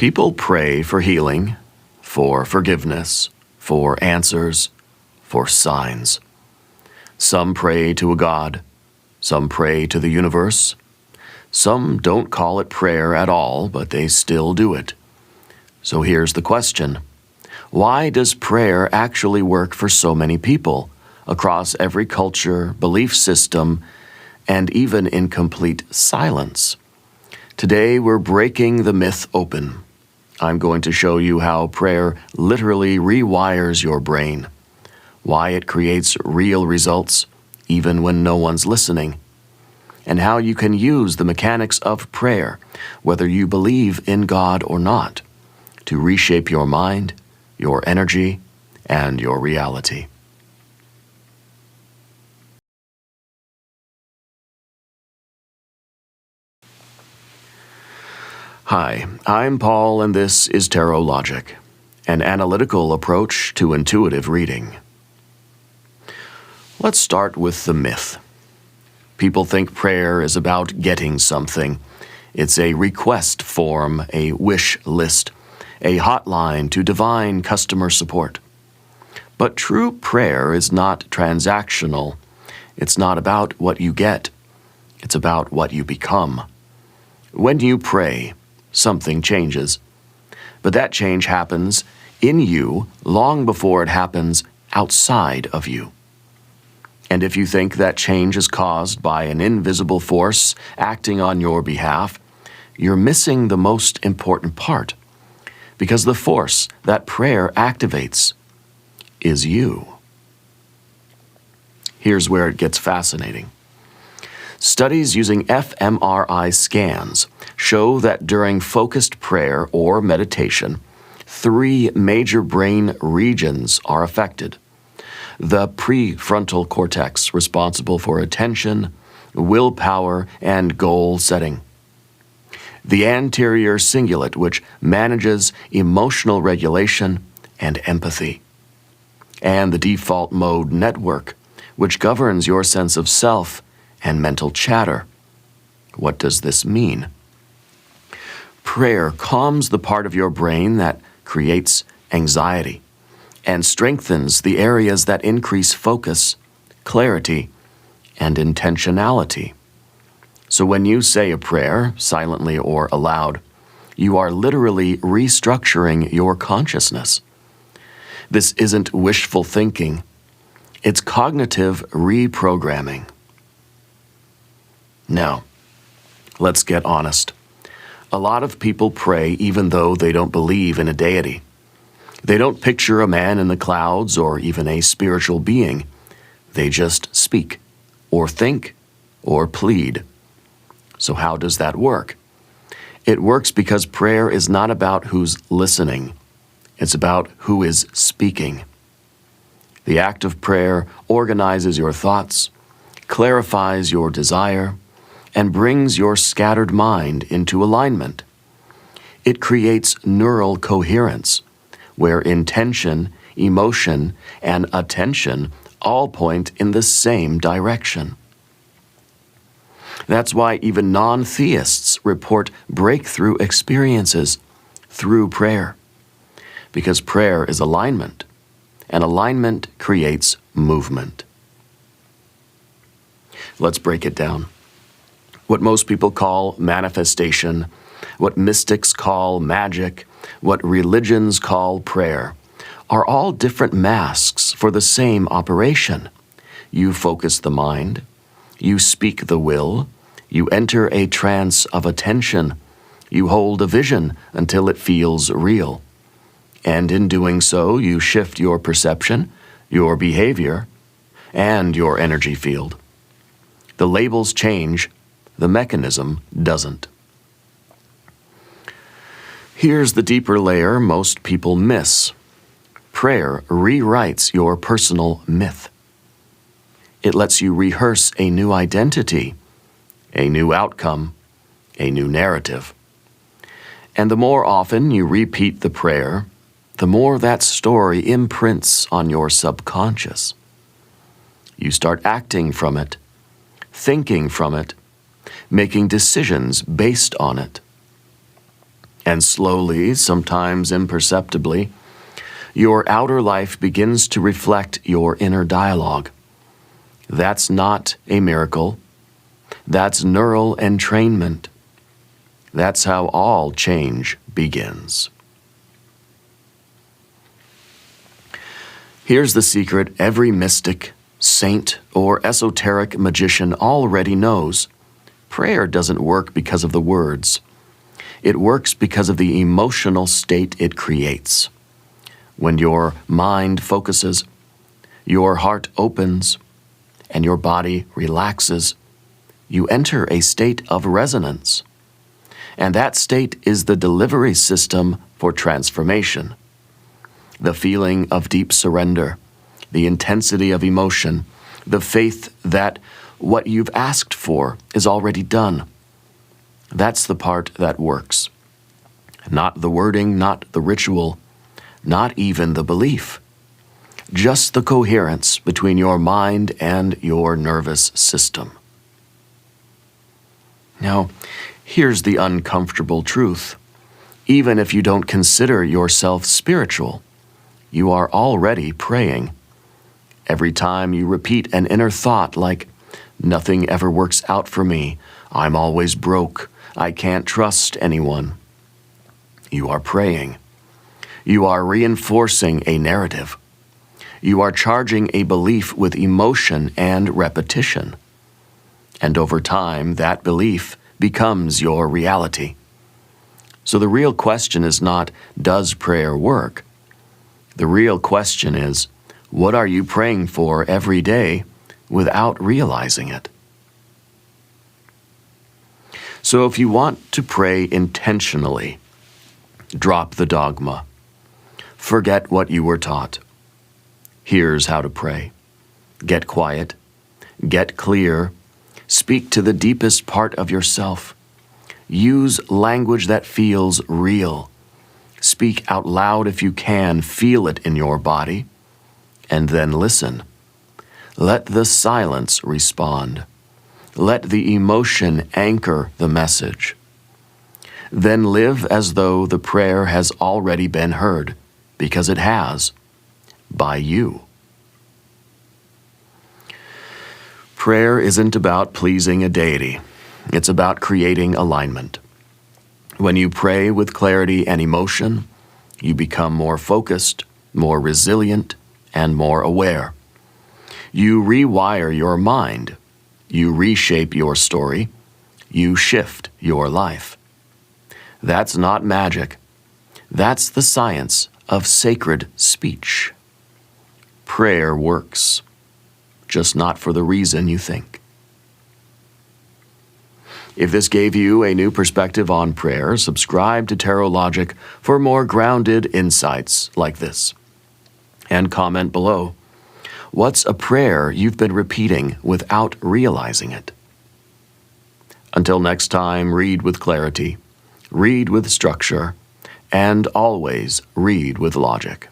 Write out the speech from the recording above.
People pray for healing, for forgiveness, for answers, for signs. Some pray to a god, some pray to the universe. Some don't call it prayer at all, but they still do it. So here's the question. Why does prayer actually work for so many people, across every culture, belief system, and even in complete silence? Today we're breaking the myth open. I'm going to show you how prayer literally rewires your brain, why it creates real results even when no one's listening, and how you can use the mechanics of prayer, whether you believe in God or not, to reshape your mind, your energy, and your reality. Hi, I'm Paul, and this is Tarot Logic, an analytical approach to intuitive reading. Let's start with the myth. People think prayer is about getting something. It's a request form, a wish list, a hotline to divine customer support. But true prayer is not transactional. It's not about what you get. It's about what you become. When you pray, something changes. But that change happens in you long before it happens outside of you. And if you think that change is caused by an invisible force acting on your behalf, you're missing the most important part, because the force that prayer activates is you. Here's where it gets fascinating. Studies using fMRI scans show that during focused prayer or meditation, 3 major brain regions are affected. The prefrontal cortex, responsible for attention, willpower, and goal setting. The anterior cingulate, which manages emotional regulation and empathy. And the default mode network, which governs your sense of self and mental chatter. What does this mean? Prayer calms the part of your brain that creates anxiety and strengthens the areas that increase focus, clarity, and intentionality. So when you say a prayer, silently or aloud, you are literally restructuring your consciousness. This isn't wishful thinking. It's cognitive reprogramming. Now, let's get honest. A lot of people pray even though they don't believe in a deity. They don't picture a man in the clouds or even a spiritual being. They just speak, or think, or plead. So how does that work? It works because prayer is not about who's listening. It's about who is speaking. The act of prayer organizes your thoughts, clarifies your desire, and brings your scattered mind into alignment. It creates neural coherence, where intention, emotion, and attention all point in the same direction. That's why even non-theists report breakthrough experiences through prayer, because prayer is alignment, and alignment creates movement. Let's break it down. What most people call manifestation, what mystics call magic, what religions call prayer, are all different masks for the same operation. You focus the mind, you speak the will, you enter a trance of attention, you hold a vision until it feels real. And in doing so, you shift your perception, your behavior, and your energy field. The labels change, the mechanism doesn't. Here's the deeper layer most people miss. Prayer rewrites your personal myth. It lets you rehearse a new identity, a new outcome, a new narrative. And the more often you repeat the prayer, the more that story imprints on your subconscious. You start acting from it, thinking from it, making decisions based on it. And slowly, sometimes imperceptibly, your outer life begins to reflect your inner dialogue. That's not a miracle. That's neural entrainment. That's how all change begins. Here's the secret every mystic, saint, or esoteric magician already knows. Prayer doesn't work because of the words. It works because of the emotional state it creates. When your mind focuses, your heart opens, and your body relaxes, you enter a state of resonance. And that state is the delivery system for transformation. The feeling of deep surrender, the intensity of emotion, the faith that what you've asked for is already done. That's the part that works. Not the wording, not the ritual, not even the belief. Just the coherence between your mind and your nervous system. Now, here's the uncomfortable truth. Even if you don't consider yourself spiritual, you are already praying. Every time you repeat an inner thought like, "Nothing ever works out for me, I'm always broke, I can't trust anyone," you are praying. You are reinforcing a narrative. You are charging a belief with emotion and repetition. And over time, that belief becomes your reality. So the real question is not, does prayer work? The real question is, what are you praying for every day without realizing it? So if you want to pray intentionally, drop the dogma. Forget what you were taught. Here's how to pray. Get quiet. Get clear. Speak to the deepest part of yourself. Use language that feels real. Speak out loud if you can. Feel it in your body. And then listen. Let the silence respond. Let the emotion anchor the message. Then live as though the prayer has already been heard, because it has, by you. Prayer isn't about pleasing a deity. It's about creating alignment. When you pray with clarity and emotion, you become more focused, more resilient, and more aware. You rewire your mind. You reshape your story. You shift your life. That's not magic. That's the science of sacred speech. Prayer works, just not for the reason you think. If this gave you a new perspective on prayer, subscribe to Tarot Logic for more grounded insights like this. And comment below, what's a prayer you've been repeating without realizing it? Until next time, read with clarity, read with structure, and always read with logic.